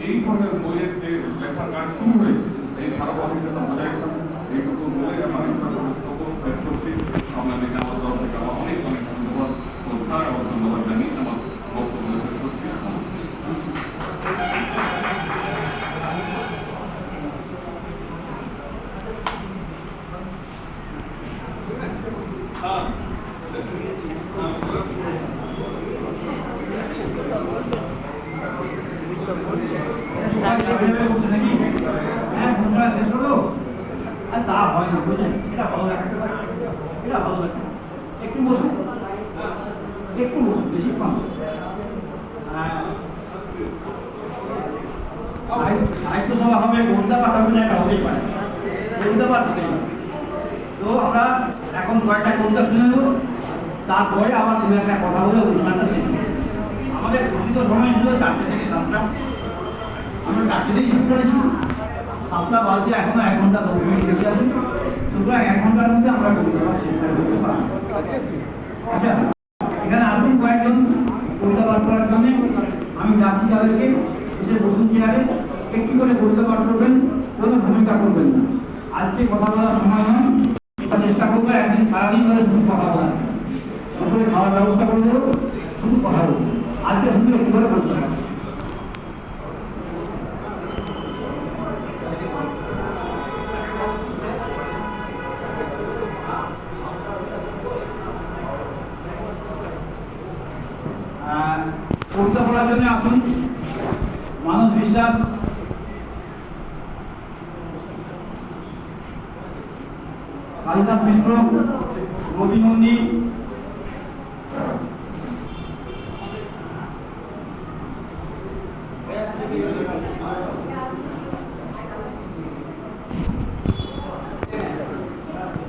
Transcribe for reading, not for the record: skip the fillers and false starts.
এই ধরনের বইয়ের যে লেখার কাজ শুরু হয়েছে এই ধারাবাহিকতা বজায় থাকুক, এইটুকু বলে আমি বক্তব্য শেষ করছি। আপনাদেরকে আমার তরফ থেকে আমার অনেক অনেক ধন্যবাদ, শ্রদ্ধা এবং ধন্যবাদ জানিয়ে আমার বক্তব্য শেষ করছি। তা হয় না, বুঝলেন? এটা ভালো লাগে, এটা ভালো লাগে। একটু বসুন, একটু বসুন, বেশিক্ষণ সাহিত্য সভা হবে, কবিতা পাঠ হবে না, এটা হতেই পারে, কবিতা পাঠ হতে পারে। তো আমরা এখন কয়েকটা কবিতা শুনে নেব, তারপরে আবার দু একটা কথা বলে অনুষ্ঠানটা শেষ করব। আমাদের ঘোষিত সময় ছিল 4টে থেকে 7টা, আমরা 4টে থেকেই শুরু করেছি। 7টা বাজে এখনো 1 ঘন্টা 10 মিনিট বেশি আছে, সুতরাং 1 ঘন্টার মধ্যে আমরা কবিতা পাঠ শেষ করতে পারবো। আচ্ছা, এখানে আসুন কয়েকজন কবিতা পাঠ করার জন্য। আমি ডাকি তাদেরকে, এসে বসুন চেয়ারে, একটু করে কবিতা পাঠ করবেন, কোনো ভূমিকা করবেন না। আজকে কথা বলার সময় নয়, চেষ্টা করবো একদিন সারাদিন ধরে শুধু কথা বলার, তারপরে খাওয়ার ব্যবস্থা করে দেবো, শুধু কথা বলবো। আজকে শুধু একটু করে বলতে হবে। কবিতা পড়ার জন্য আসুন মানস বিশ্বাস, কালিদাস মিশ্র, রবি নন্দী,